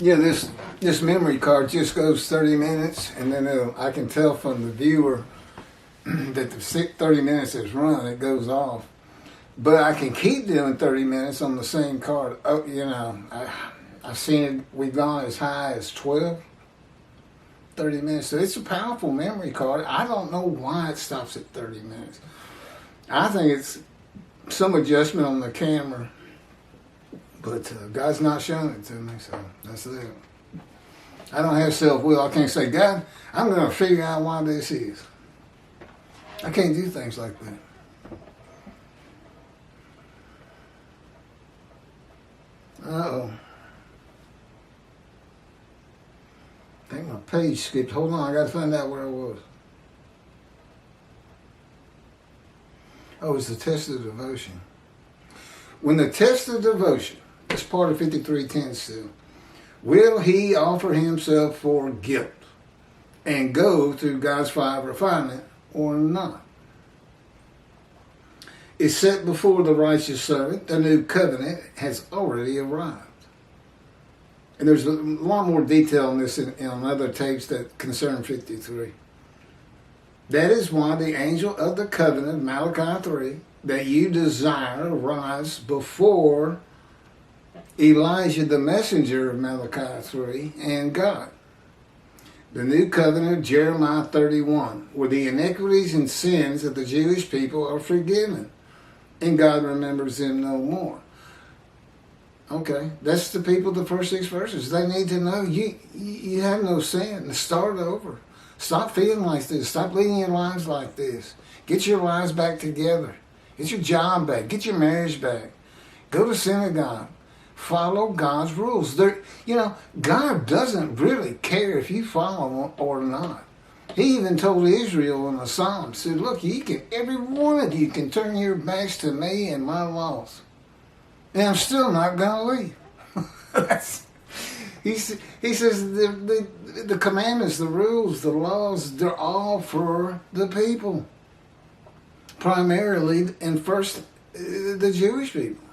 Yeah, this memory card just goes 30 minutes, and then I can tell from the viewer that the 30 minutes is run, it goes off. But I can keep doing 30 minutes on the same card. Oh, you know, I've seen it, we've gone as high as 12, 30 minutes. So it's a powerful memory card. I don't know why it stops at 30 minutes. I think it's some adjustment on the camera. But God's not showing it to me, so that's it. I don't have self-will. I can't say, God, I'm going to figure out why this is. I can't do things like that. Uh-oh. I think my page skipped. Hold on, I got to find out where I was. Oh, it's the test of devotion. When the test of devotion, that's part of 53:10 still, will he offer himself for guilt and go through God's fire of refinement or not? Is set before the righteous servant. The new covenant has already arrived. And there's a lot more detail on this in other tapes that concern 53. That is why the angel of the covenant, Malachi 3, that you desire arrives before Elijah, the messenger of Malachi 3, and God. The new covenant, Jeremiah 31, where the iniquities and sins of the Jewish people are forgiven, and God remembers them no more. Okay, that's the people, the first 6 verses. They need to know you have no sin. Start over. Stop feeling like this. Stop leading your lives like this. Get your lives back together. Get your job back. Get your marriage back. Go to synagogue. Follow God's rules. God doesn't really care if you follow them or not. He even told Israel in the Psalms, said, look, every one of you can turn your backs to me and my laws. And I'm still not going to leave. He says the commandments, the rules, the laws, they're all for the people. Primarily, and first, the Jewish people.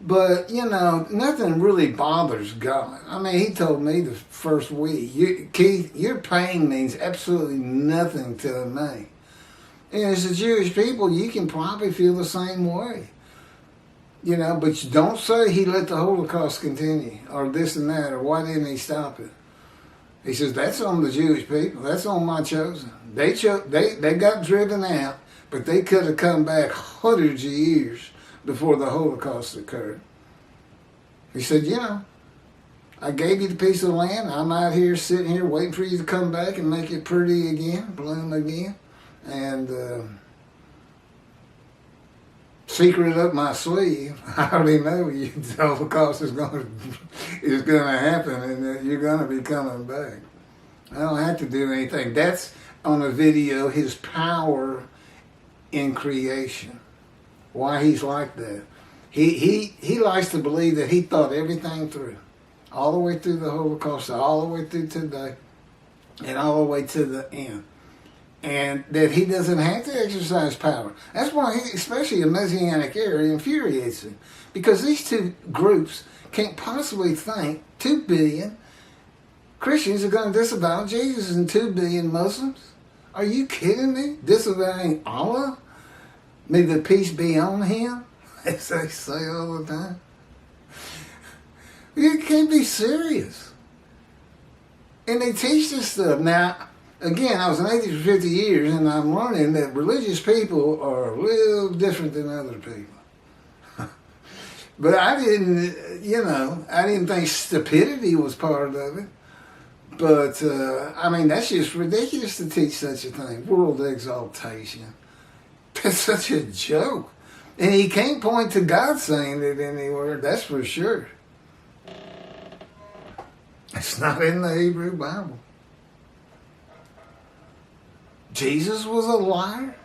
But, nothing really bothers God. I mean, he told me the first week, Keith, your pain means absolutely nothing to me. And as the Jewish people, you can probably feel the same way. But you don't say he let the Holocaust continue, or this and that, or why didn't he stop it? He says, that's on the Jewish people. That's on my chosen. They got driven out, but they could have come back hundreds of years before the Holocaust occurred. He said, I gave you the piece of land. I'm out here sitting here waiting for you to come back and make it pretty again, bloom again. And secret up my sleeve, I already know the Holocaust is going to happen, and that you're going to be coming back. I don't have to do anything. That's on a video, his power in creation. Why he's like that. He likes to believe that he thought everything through, all the way through the Holocaust, all the way through today, and all the way to the end. And that he doesn't have to exercise power. That's why, especially a Messianic era, infuriates him. Because these two groups can't possibly think 2 billion Christians are going to disavow Jesus and 2 billion Muslims. Are you kidding me? Disavowing Allah? May the peace be on him, as they say all the time. You can't be serious. And they teach this stuff. Now, again, I was an atheist for 50 years, and I'm learning that religious people are a little different than other people. But I didn't think stupidity was part of it. But, that's just ridiculous to teach such a thing. World exaltation. That's such a joke. And he can't point to God saying it anywhere, that's for sure. It's not in the Hebrew Bible. Jesus was a liar?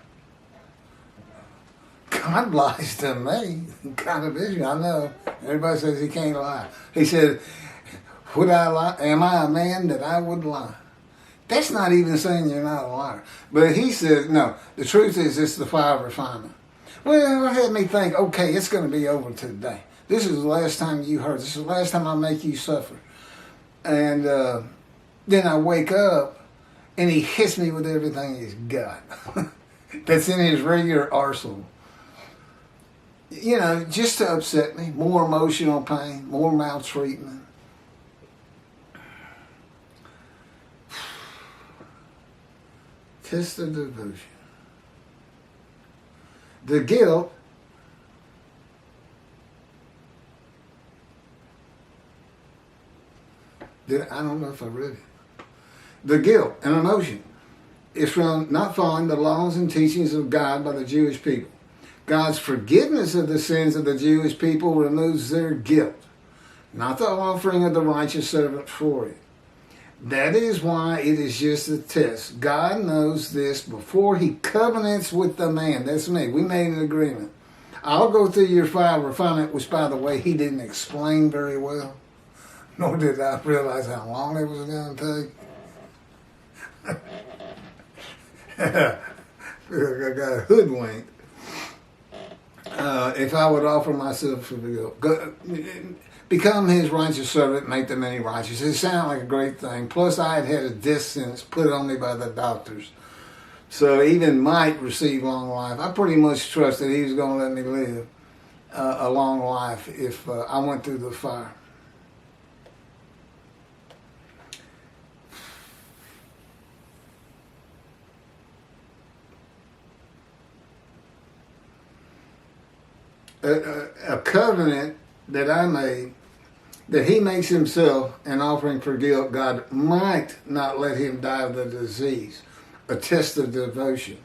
God lies to me. God of Israel, I know. Everybody says he can't lie. He said, would I lie? Am I a man that I would lie? That's not even saying you're not a liar. But he says, no, the truth is it's the fire of refinement. Well, it had me think, okay, it's going to be over today. This is the last time you hurt. This is the last time I make you suffer. And then I wake up, and he hits me with everything he's got that's in his regular arsenal. You know, just to upset me. More emotional pain, more maltreatment. Test of devotion. The guilt I don't know if I read it. The guilt and emotion is from not following the laws and teachings of God by the Jewish people. God's forgiveness of the sins of the Jewish people removes their guilt, not the offering of the righteous servant for it. That is why it is just a test. God knows this before he covenants with the man. That's me. We made an agreement. I'll go through your file refinement, which, by the way, he didn't explain very well. Nor did I realize how long it was going to take. I got hoodwinked. If I would offer myself for the guilt. Become his righteous servant, make the many righteous. It sounded like a great thing. Plus, I had a death sentence put on me by the doctors. So I even might receive long life. I pretty much trust that he was going to let me live a long life if I went through the fire. A covenant that I made, that he makes himself an offering for guilt, God might not let him die of the disease. A test of devotion,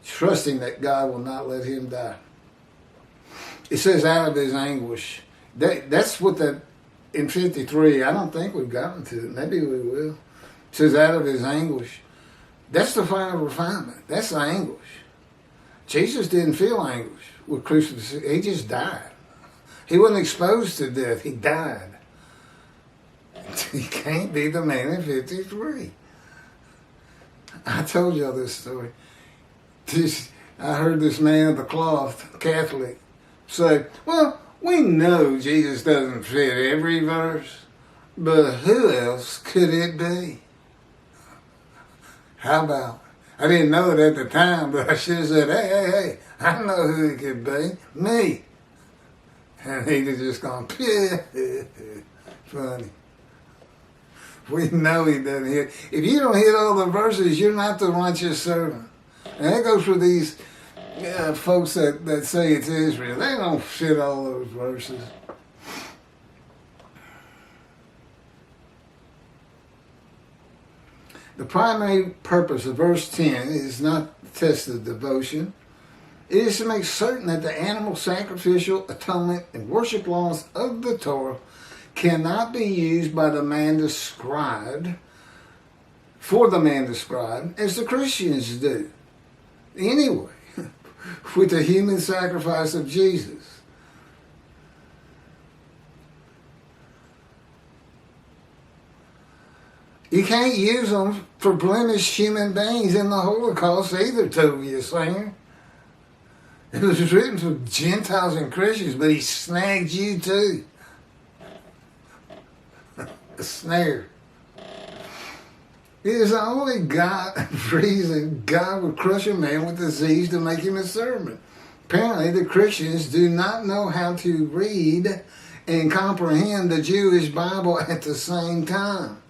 trusting that God will not let him die. It says out of his anguish. That's what that, in 53, I don't think we've gotten to it. Maybe we will. It says out of his anguish. That's the final refinement. That's the anguish. Jesus didn't feel anguish with crucifixion. He just died. He wasn't exposed to death. He died. He can't be the man in 53. I told y'all this story. I heard this man of the cloth, Catholic, say, well, we know Jesus doesn't fit every verse, but who else could it be? How about? I didn't know it at the time, but I should have said, hey, I know who it could be. Me. And he'd have just gone, funny. We know he doesn't hit. If you don't hit all the verses, you're not the righteous servant. And that goes for these folks that say it's Israel. They don't fit all those verses. The primary purpose of verse 10 is not to test the devotion. It is to make certain that the animal sacrificial, atonement, and worship laws of the Torah cannot be used by the man described, for the man described, as the Christians do. Anyway, with the human sacrifice of Jesus. You can't use them for blemished human beings in the Holocaust either, Tovia Singer. It was written for Gentiles and Christians, but he snagged you too. A snare. It is the only reason God would crush a man with disease to make him a servant. Apparently, the Christians do not know how to read and comprehend the Jewish Bible at the same time.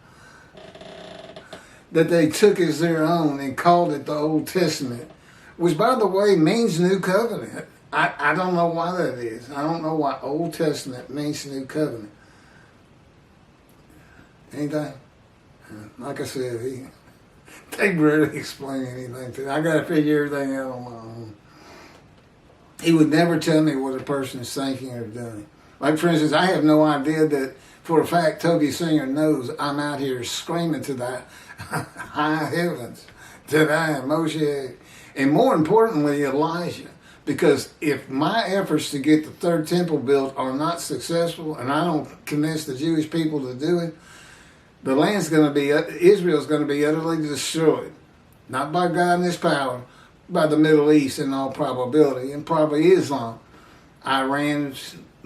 That they took as their own and called it the Old Testament, which, by the way, means New Covenant. I don't know why that is. I don't know why Old Testament means New Covenant. Anything? Like I said, they rarely explain anything to me. I got to figure everything out on my own. He would never tell me what a person is thinking or doing. Like, for instance, I have no idea that, for a fact, Toby Singer knows I'm out here screaming to the high heavens that I am Moshiach, and more importantly, Elijah. Because if my efforts to get the third temple built are not successful, and I don't convince the Jewish people to do it, the land's going to be, Israel's going to be utterly destroyed. Not by God and his power, by the Middle East in all probability, and probably Islam. Iran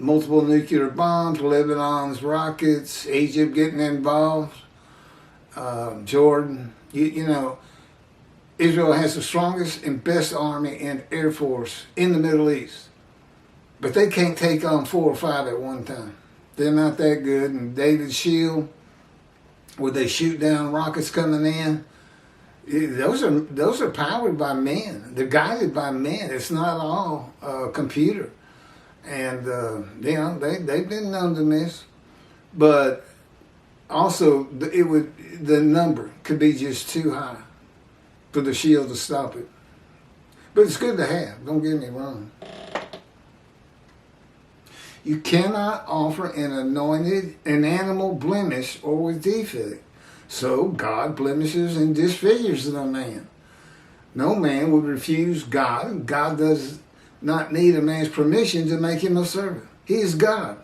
multiple nuclear bombs, Lebanon's rockets, Egypt getting involved, Jordan. You know, Israel has the strongest and best army and air force in the Middle East. But they can't take on 4 or 5 at one time. They're not that good. And David's shield, where they shoot down rockets coming in, those are powered by men. They're guided by men. It's not all computer. And you know, they've been known to miss. But also, the number could be just too high for the shield to stop it. But it's good to have, don't get me wrong. You cannot offer an animal blemish or with defect. So God blemishes and disfigures the man. No man would refuse God. God does not need a man's permission to make him a servant. He is God.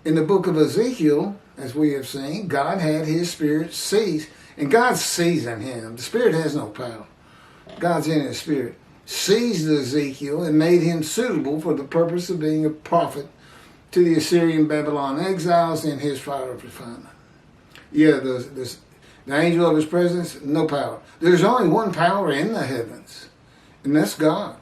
In the book of Ezekiel, as we have seen, God had his spirit seize. And God sees in him. The spirit has no power. God's in his spirit. Seized Ezekiel and made him suitable for the purpose of being a prophet to the Assyrian Babylon exiles in his fire of refinement. Yeah, the angel of his presence, no power. There's only one power in the heavens, and that's God.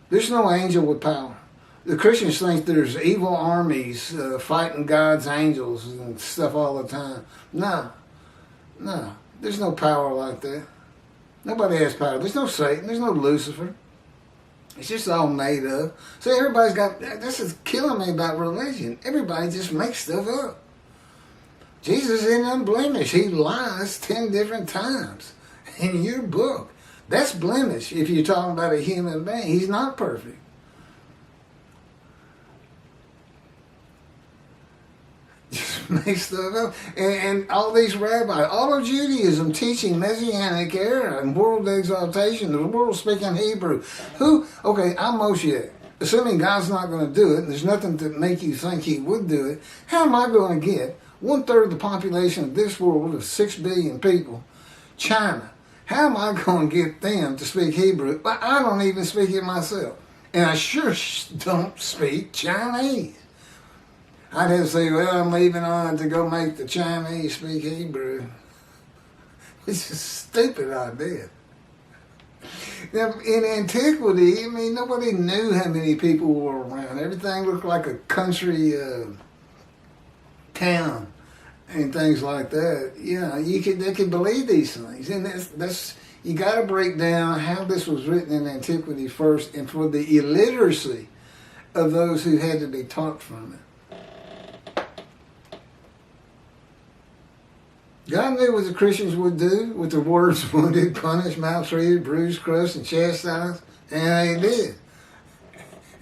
There's no angel with power. The Christians think there's evil armies fighting God's angels and stuff all the time. No, there's no power like that. Nobody has power. There's no Satan. There's no Lucifer. It's just all made up. So everybody's got, this is killing me about religion. Everybody just makes stuff up. Jesus isn't unblemished. He lies 10 different times in your book. That's blemish if you're talking about a human being. He's not perfect. Just make stuff up. And all these rabbis, all of Judaism teaching Messianic era and world exaltation, the world speaking Hebrew. Okay, I'm Moshiach. Assuming God's not going to do it, and there's nothing to make you think he would do it, how am I going to get 1/3 of the population of this world of 6 billion people, China? How am I going to get them to speak Hebrew? Well, I don't even speak it myself. And I sure don't speak Chinese. I'd have to say, well, I'm leaving on to go make the Chinese speak Hebrew. It's a stupid idea. Now, in antiquity, I mean, nobody knew how many people were around. Everything looked like a country town and things like that. You know, they could believe these things. And that's you got to break down how this was written in antiquity first, and for the illiteracy of those who had to be taught from it. God knew what the Christians would do with the words wounded, punished, maltreated, bruised, crushed, and chastised, and they did.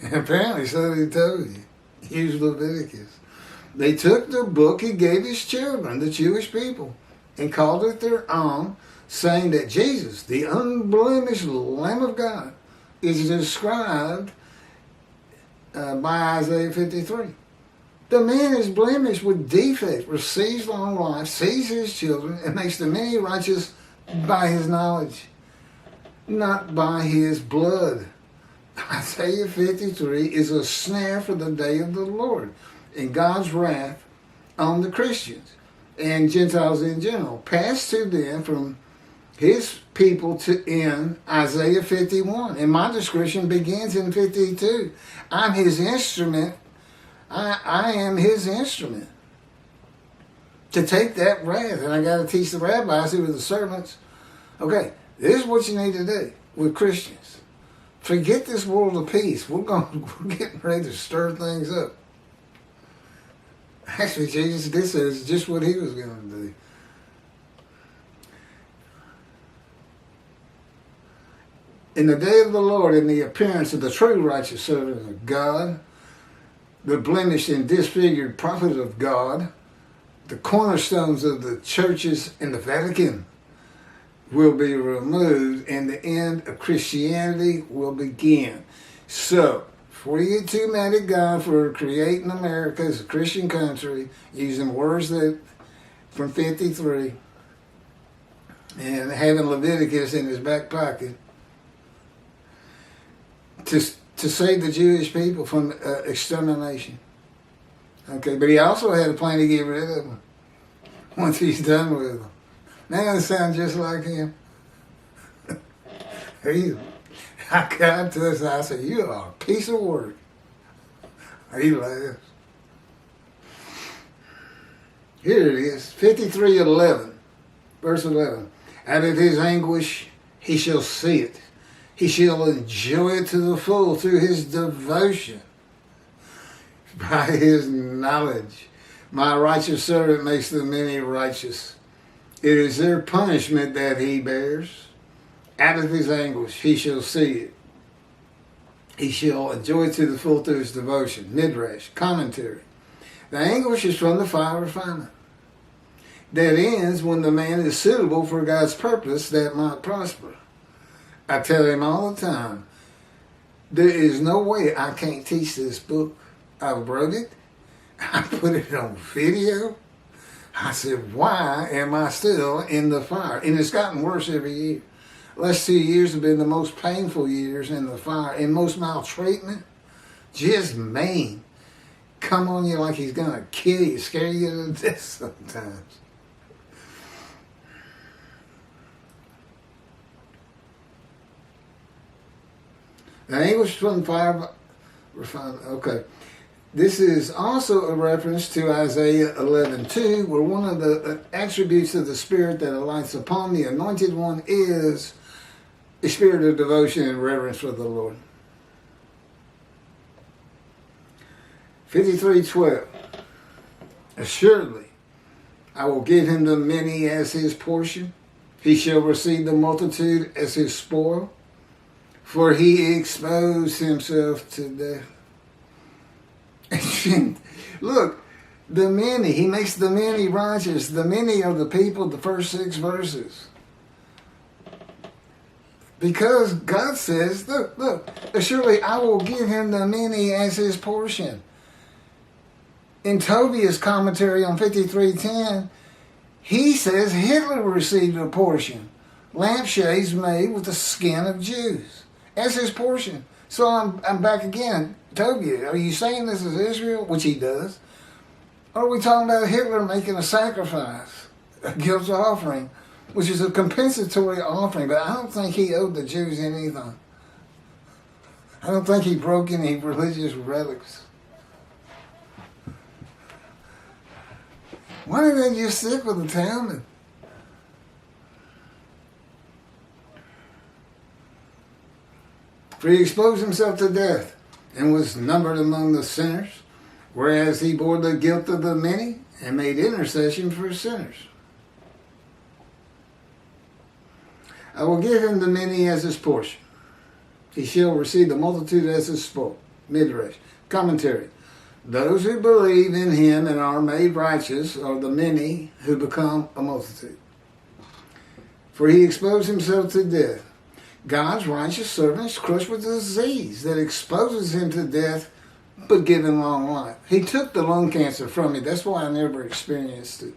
And apparently so they told you. Use Leviticus. They took the book he gave his children, the Jewish people, and called it their own, saying that Jesus, the unblemished Lamb of God, is described by Isaiah 53. The man is blemished with defect, receives long life, sees his children, and makes the many righteous by his knowledge, not by his blood. Isaiah 53 is a snare for the day of the Lord and God's wrath on the Christians and Gentiles in general, passed to them from his people to in Isaiah 51. And my description begins in 52. I'm his instrument. I am his instrument to take that wrath. And I got to teach the rabbis who are the servants. Okay, this is what you need to do with Christians. Forget this world of peace. We're getting ready to stir things up. Actually, Jesus did say it's just what he was going to do. In the day of the Lord, in the appearance of the true righteous servant of God, the blemished and disfigured prophet of God, the cornerstones of the churches in the Vatican will be removed, and the end of Christianity will begin. So, before you get too mad at God for creating America as a Christian country, using words that from 53, and having Leviticus in his back pocket, to save the Jewish people from extermination. Okay, but he also had a plan to get rid of them once he's done with them. Now it sounds just like him. I got to us, I said, you are a piece of work. He laughs. Here it is, 53:11, verse 11. Out of his anguish he shall see it. He shall enjoy it to the full through his devotion. By his knowledge, my righteous servant makes the many righteous. It is their punishment that he bears. Out of his anguish he shall see it. He shall enjoy it to the full through his devotion. Midrash, commentary. The anguish is from the fire refinement that ends when the man is suitable for God's purpose that might prosper. I tell him all the time, there is no way I can't teach this book. I wrote it. I put it on video. I said, why am I still in the fire? And it's gotten worse every year. Last 2 years have been the most painful years in the fire. And most maltreatment, just mean. Come on you like he's going to kill you, scare you to death sometimes. The anguish from fire refinement. Okay. This is also a reference to Isaiah 11:2, where one of the attributes of the Spirit that alights upon the Anointed One is a spirit of devotion and reverence for the Lord. 53:12. Assuredly, I will give him the many as his portion. He shall receive the multitude as his spoil, for he exposed himself to death. Look, the many, he makes the many righteous. The many are the people, the first 6 verses. Because God says, look, surely I will give him the many as his portion. In Tobiah's commentary on 53:10, he says Hitler received a portion. Lampshades made with the skin of Jews as his portion. So I'm back again. Tobiah, are you saying this is Israel? Which he does. Or are we talking about Hitler making a sacrifice, a guilt offering, which is a compensatory offering? But I don't think he owed the Jews anything. I don't think he broke any religious relics. Why didn't they just stick with the Talmud? For he exposed himself to death and was numbered among the sinners, whereas he bore the guilt of the many and made intercession for sinners. I will give him the many as his portion. He shall receive the multitude as his spoil. Midrash. Commentary. Those who believe in him and are made righteous are the many who become a multitude. For he exposed himself to death. God's righteous servant is crushed with a disease that exposes him to death, but gives him long life. He took the lung cancer from me. That's why I never experienced it.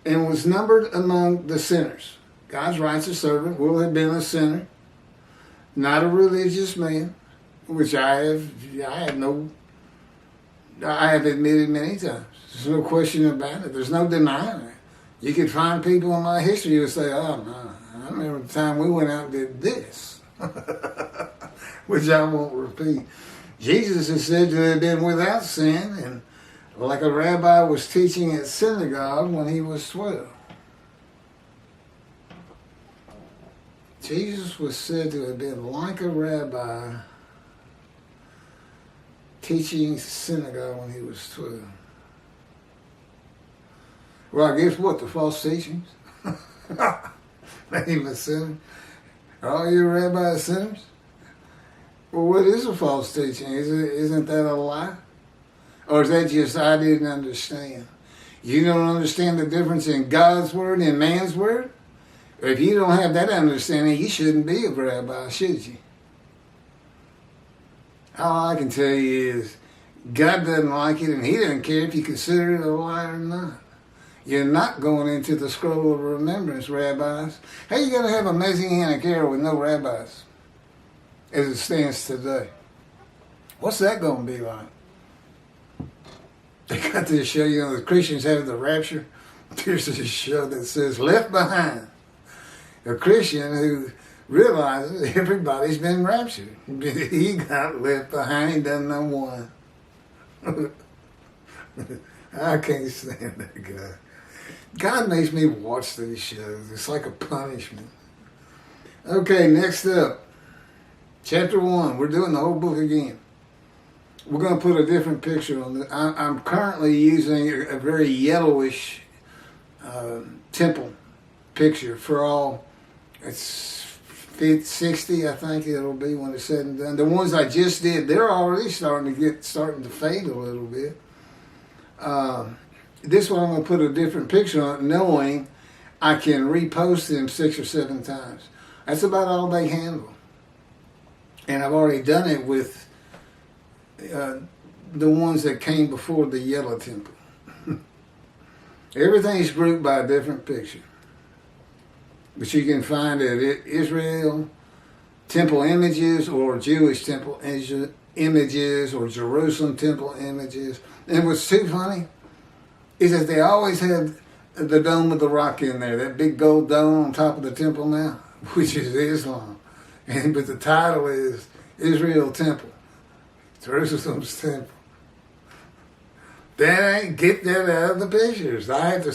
And was numbered among the sinners. God's righteous servant will have been a sinner, not a religious man, which I have admitted many times. There's no question about it. There's no denying it. You could find people in my history who would say, oh, no, I remember the time we went out and did this, which I won't repeat. Jesus is said to have been without sin, and like a rabbi was teaching at synagogue when he was 12. Jesus was said to have been like a rabbi teaching synagogue when he was 12. Well, I guess what? The false teachings? Made him a sinner? Are all your rabbis sinners? Well, what is a false teaching? Isn't that a lie? Or is that just I didn't understand? You don't understand the difference in God's word and man's word? If you don't have that understanding, you shouldn't be a rabbi, should you? All I can tell you is God doesn't like it, and he doesn't care if you consider it a lie or not. You're not going into the scroll of remembrance, rabbis. How are you going to have a Messianic era with no rabbis as it stands today? What's that going to be like? They got this show, the Christians have the rapture. There's this show that says Left Behind. A Christian who realizes everybody's been raptured. He got left behind, doesn't know one. I can't stand that guy. God makes me watch these shows. It's like a punishment. Okay, next up. Chapter 1. We're doing the whole book again. We're going to put a different picture on it. I'm currently using a very yellowish temple picture for all. It's 60, I think it'll be when it's said and done. The ones I just did, they're already starting to fade a little bit. This one I'm going to put a different picture on it, knowing I can repost them 6 or 7 times. That's about all they handle. And I've already done it with the ones that came before the yellow temple. Everything's grouped by a different picture. But you can find it Israel temple images or Jewish temple images or Jerusalem temple images. And what's too funny is that they always have the Dome of the Rock in there, that big gold dome on top of the temple now, which is Islam. But the title is Israel Temple, Jerusalem's temple. That ain't, get that out of the pictures. I have to.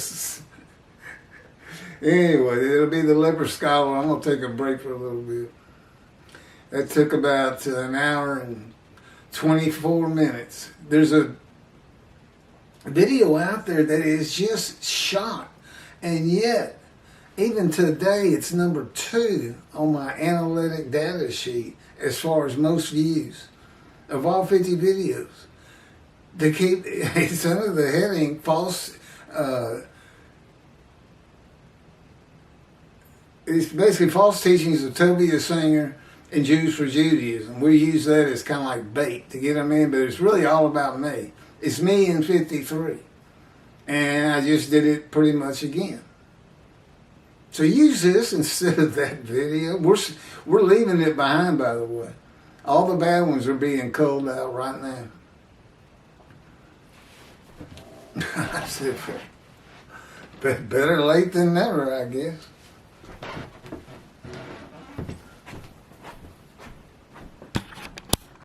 Anyway, it'll be the leper scholar. I'm going to take a break for a little bit. That took about an hour and 24 minutes. There's a video out there that is just shot. And yet, even today, it's number 2 on my analytic data sheet as far as most views of all 50 videos. They keep, it's under the heading, false, it's basically false teachings of Tobiah Singer and Jews for Judaism. We use that as kind of like bait to get them in, but it's really all about me. It's me in 53. And I just did it pretty much again. So use this instead of that video. We're leaving it behind, by the way. All the bad ones are being culled out right now. I said, better late than never, I guess.